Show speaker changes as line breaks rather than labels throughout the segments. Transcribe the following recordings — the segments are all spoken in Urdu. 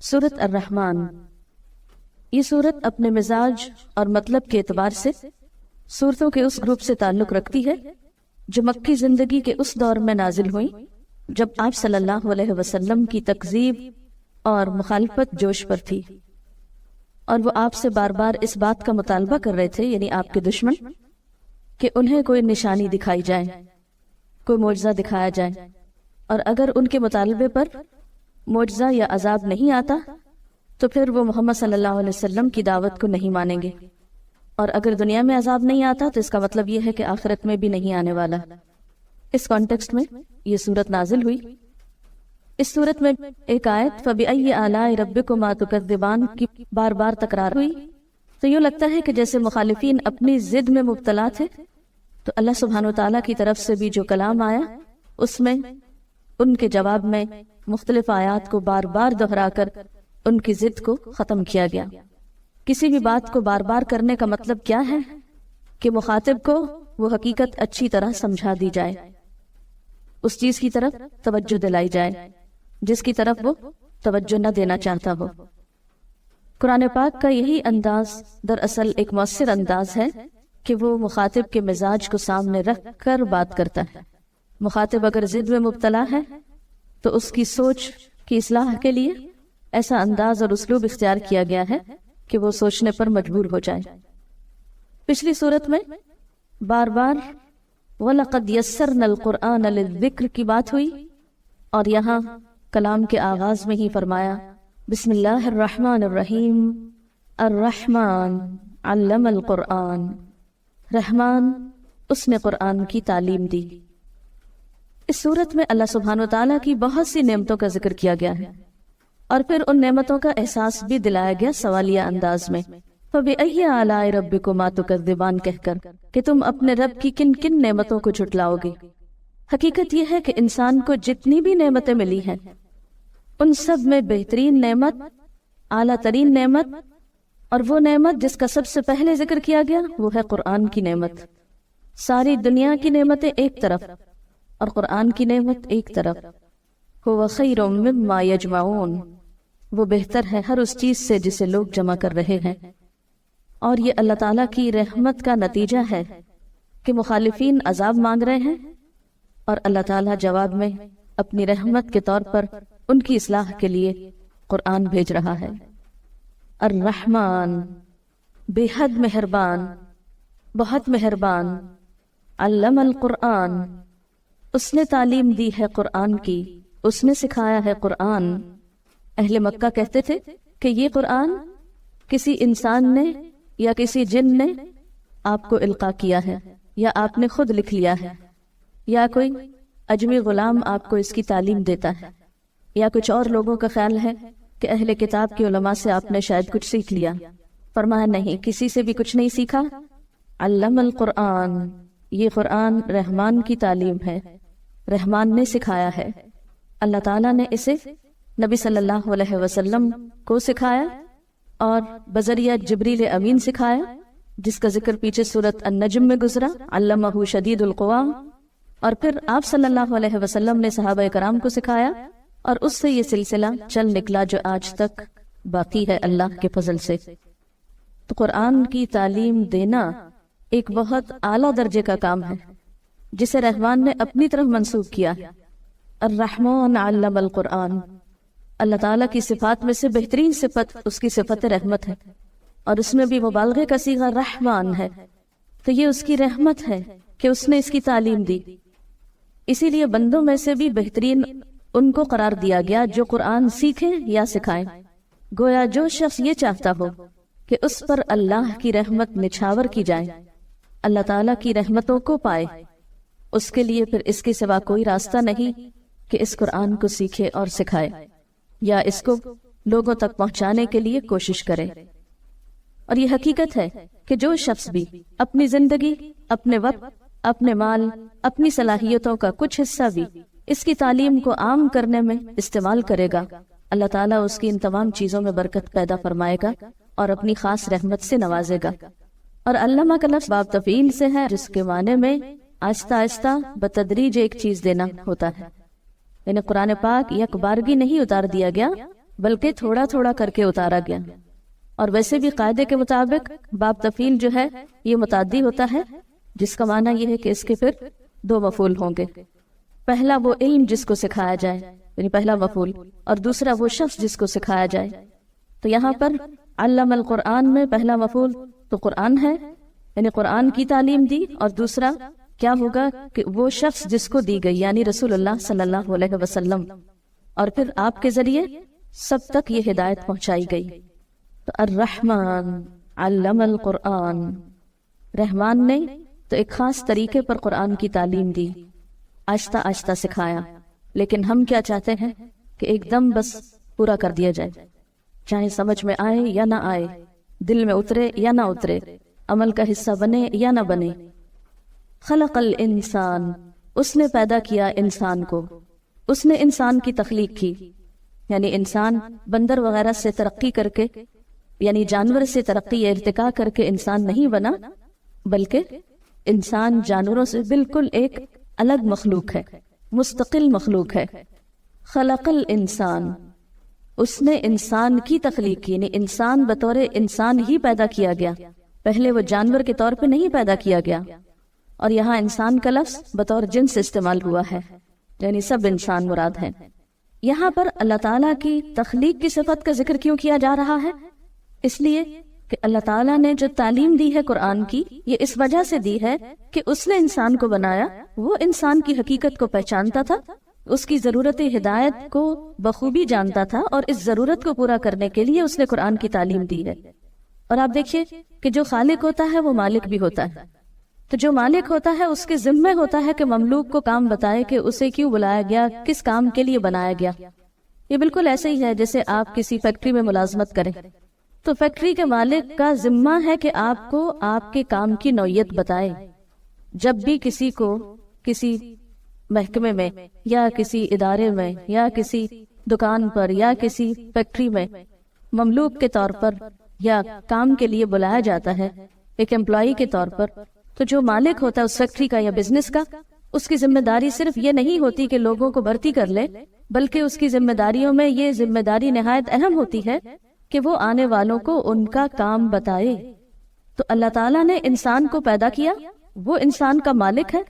سورۃ الرحمن، یہ سورت اپنے مزاج اور مطلب کے اعتبار سے سورتوں کے اس گروپ سے تعلق رکھتی ہے جو مکی زندگی کے اس دور میں نازل ہوئی جب آپ صلی اللہ علیہ وسلم کی تکذیب اور مخالفت جوش پر تھی، اور وہ آپ سے بار بار اس بات کا مطالبہ کر رہے تھے، یعنی آپ کے دشمن، کہ انہیں کوئی نشانی دکھائی جائے، کوئی معجزہ دکھایا جائے، اور اگر ان کے مطالبے پر معجزہ یا عذاب نہیں آتا تو پھر وہ محمد صلی اللہ علیہ وسلم کی دعوت کو نہیں مانیں گے، اور اگر دنیا میں عذاب نہیں آتا تو اس کا مطلب یہ ہے کہ آخرت میں بھی نہیں آنے والا۔ اس کانٹیکسٹ میں یہ سورت نازل ہوئی۔ اس سورت میں ایک آیت فَبِأَيِّ آلَاءِ رَبِّكُمَا تُكَذِّبَانِ کی بار بار تکرار ہوئی، تو یوں لگتا ہے کہ جیسے مخالفین اپنی ضد میں مبتلا تھے، تو اللہ سبحانہ وتعالیٰ کی طرف سے بھی جو کلام آیا اس میں ان کے جواب میں مختلف آیات کو بار بار دہرا کر ان کی ضد کو ختم کیا گیا۔ کسی بھی بات کو بار بار کرنے کا مطلب کیا ہے کہ مخاطب کو وہ حقیقت اچھی طرح سمجھا دی جائے، اس چیز کی طرف توجہ دلائی جائے جس کی طرف وہ توجہ نہ دینا چاہتا ہو۔ قرآن پاک کا یہی انداز دراصل ایک مؤثر انداز ہے کہ وہ مخاطب کے مزاج کو سامنے رکھ کر بات کرتا ہے۔ مخاطب اگر ضد میں مبتلا ہے تو اس کی سوچ کی اصلاح کے لیے ایسا انداز اور اسلوب اختیار کیا گیا ہے کہ وہ سوچنے پر مجبور ہو جائے۔ پچھلی صورت میں بار بار وَلَقَدْ يَسَّرْنَا الْقُرْآنَ لِلذِّكْرِ کی بات ہوئی، اور یہاں کلام کے آغاز میں ہی فرمایا بسم اللہ الرحمن الرحیم، الرحمن علم القرآن، رحمان اس نے قرآن کی تعلیم دی۔ اس صورت میں اللہ سبحانہ وتعالیٰ کی بہت سی نعمتوں کا ذکر کیا گیا ہے، اور پھر ان نعمتوں کا احساس بھی دلایا گیا سوالیہ انداز میں فَبِأَيِّ آلَاءِ رَبِّكُمَا تُكَذِّبَانِ کہہ کر کہ تم اپنے رب کی کن کن نعمتوں کو جھٹلاؤ گے۔ حقیقت یہ ہے کہ انسان کو جتنی بھی نعمتیں ملی ہیں ان سب میں بہترین نعمت، اعلیٰ ترین نعمت، اور وہ نعمت جس کا سب سے پہلے ذکر کیا گیا وہ ہے قرآن کی نعمت۔ ساری دنیا کی نعمتیں ایک طرف اور قرآن کی نعمت ایک طرف۔ هُوَ خَيْرٌ مِّمَّا يَجْمَعُونَ، وہ بہتر ہے ہر اس چیز سے جسے لوگ جمع کر رہے ہیں۔ اور یہ اللہ تعالیٰ کی رحمت کا نتیجہ ہے کہ مخالفین عذاب مانگ رہے ہیں اور اللہ تعالیٰ جواب میں اپنی رحمت کے طور پر ان کی اصلاح کے لیے قرآن بھیج رہا ہے۔ الرحمن، بے حد مہربان، بہت مہربان، علم القرآن، اس نے تعلیم دی ہے قرآن کی، اس نے سکھایا ہے قرآن۔ اہل مکہ کہتے تھے کہ یہ قرآن کسی انسان نے یا کسی جن نے آپ کو القاء کیا ہے، یا آپ نے خود لکھ لیا ہے، یا کوئی اجمی غلام آپ کو اس کی تعلیم دیتا ہے، یا کچھ اور لوگوں کا خیال ہے کہ اہل کتاب کے علماء سے آپ نے شاید کچھ سیکھ لیا۔ فرمایا نہیں، کسی سے بھی کچھ نہیں سیکھا۔ علم القرآن، یہ قرآن رحمان کی تعلیم ہے، رحمان نے سکھایا ہے۔ اللہ تعالیٰ نے اسے نبی صلی اللہ علیہ وسلم کو سکھایا اور بذریعہ جبریل امین سکھایا، جس کا ذکر پیچھے سورۃ النجم میں گزرا، علمہ شدید القوا۔ اور پھر آپ صلی اللہ علیہ وسلم نے صحابہ کرام کو سکھایا، اور اس سے یہ سلسلہ چل نکلا جو آج تک باقی ہے اللہ کے فضل سے۔ تو قرآن کی تعلیم دینا ایک بہت اعلیٰ درجے کا کام ہے جسے رحمان نے اپنی طرف منسوب کیا۔ الرحمن علم القرآن، اللہ تعالیٰ کی صفات میں سے بہترین صفت اس کی صفت رحمت ہے، اور اس میں بھی مبالغے کا صیغہ رحمان ہے، تو یہ اس کی رحمت ہے کہ اس نے اس کی تعلیم دی۔ اسی لیے بندوں میں سے بھی بہترین ان کو قرار دیا گیا جو قرآن سیکھیں یا سکھائیں۔ گویا جو شخص یہ چاہتا ہو کہ اس پر اللہ کی رحمت نچھاور کی جائے، اللہ تعالیٰ کی رحمتوں کو پائے، اس کے لیے پھر اس کے سوا کوئی راستہ نہیں کہ اس قرآن کو سیکھے اور سکھائے، یا اس کو لوگوں تک پہنچانے کے لیے کوشش کرے۔ اور یہ حقیقت ہے کہ جو شخص بھی اپنی زندگی، اپنے وقت، اپنے مال، اپنی صلاحیتوں کا کچھ حصہ بھی اس کی تعلیم کو عام کرنے میں استعمال کرے گا، اللہ تعالیٰ اس کی ان تمام چیزوں میں برکت پیدا فرمائے گا اور اپنی خاص رحمت سے نوازے گا۔ اور علامہ کا لفظ باب تفعیل سے ہے، جس کے معنی میں آہستہ آہستہ بتدریج ایک چیز دینا ہوتا ہے، یعنی قرآن پاک یک بارگی نہیں اتار دیا گیا بلکہ تھوڑا تھوڑا کر کے اتارا گیا۔ اور ویسے بھی قاعدے کے مطابق باب تفعیل جو ہے یہ متعدی ہوتا ہے، جس کا معنی یہ ہے کہ اس کے پھر 2 مفعول ہوں گے۔ پہلا وہ علم جس کو سکھایا جائے، یعنی پہلا مفعول، اور دوسرا وہ شخص جس کو سکھایا جائے۔ تو یہاں پر علم القرآن میں پہلا مفعول تو قرآن ہے، یعنی قرآن کی تعلیم دی، اور دوسرا کیا ہوگا کہ وہ شخص جس کو دی گئی، یعنی رسول اللہ صلی اللہ علیہ وسلم، اور پھر آپ کے ذریعے سب تک یہ ہدایت پہنچائی گئی۔ تو الرحمن علم القرآن، رحمان نے تو ایک خاص طریقے پر قرآن کی تعلیم دی، آہستہ آہستہ سکھایا، لیکن ہم کیا چاہتے ہیں کہ ایک دم بس پورا کر دیا جائے، چاہے سمجھ میں آئے یا نہ آئے، دل میں اترے یا نہ اترے، عمل کا حصہ بنے یا نہ بنے۔ خلق الانسان، اس نے پیدا کیا انسان کو، اس نے انسان کی تخلیق کی، یعنی انسان بندر وغیرہ سے ترقی کر کے، یعنی جانور سے ترقی یا ارتقا کر کے انسان نہیں بنا، بلکہ انسان جانوروں سے بالکل ایک الگ مخلوق ہے، مستقل مخلوق ہے۔ خلق الانسان، اس نے انسان کی تخلیق کی، یعنی انسان بطور انسان ہی پیدا کیا گیا، پہلے وہ جانور کے طور پہ نہیں پیدا کیا گیا۔ اور یہاں انسان کا لفظ بطور جنس استعمال ہوا ہے، یعنی سب انسان مراد ہے۔ یہاں پر اللہ تعالیٰ کی تخلیق کی صفت کا ذکر کیوں کیا جا رہا ہے؟ اس لیے کہ اللہ تعالیٰ نے جو تعلیم دی ہے قرآن کی، یہ اس وجہ سے دی ہے کہ اس نے انسان کو بنایا، وہ انسان کی حقیقت کو پہچانتا تھا، اس کی ضرورت ہدایت کو بخوبی جانتا تھا، اور اس ضرورت کو پورا کرنے کے لیے اس نے قرآن کی تعلیم دی ہے۔ اور آپ دیکھیے کہ جو خالق ہوتا ہے وہ مالک بھی ہوتا ہے، تو جو مالک ہوتا ہے اس کے ذمہ ہوتا ہے کہ مملوک کو کام بتائے کہ اسے کیوں بلایا گیا، کس کام کے لیے بنایا گیا۔ یہ بالکل ایسے ہی ہے جیسے آپ کسی فیکٹری میں ملازمت کریں، تو فیکٹری کے مالک کا ذمہ ہے کہ آپ کو آپ کے کام کی نوعیت بتائے۔ جب بھی کسی کو کسی محکمے میں یا کسی ادارے میں یا کسی دکان پر یا کسی فیکٹری میں مملوک کے طور پر یا کام کے لیے بلایا جاتا ہے ایک امپلائی کے طور پر، تو جو مالک ہوتا ہے اس فیکٹری کا یا بزنس کا، اس کی ذمہ داری صرف یہ نہیں ہوتی کہ لوگوں کو بھرتی کر لے، بلکہ اس کی ذمہ داریوں میں یہ ذمہ داری نہایت اہم ہوتی ہے کہ وہ آنے والوں کو ان کا کام بتائے۔ تو اللہ تعالیٰ نے انسان کو پیدا کیا، وہ انسان کا مالک ہے،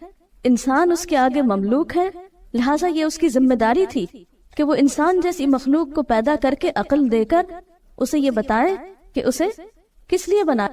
انسان اس کے آگے مملوک ہے، لہٰذا یہ اس کی ذمہ داری تھی کہ وہ انسان جیسی مخلوق کو پیدا کر کے عقل دے کر اسے یہ بتائے کہ اسے کس لیے بنا۔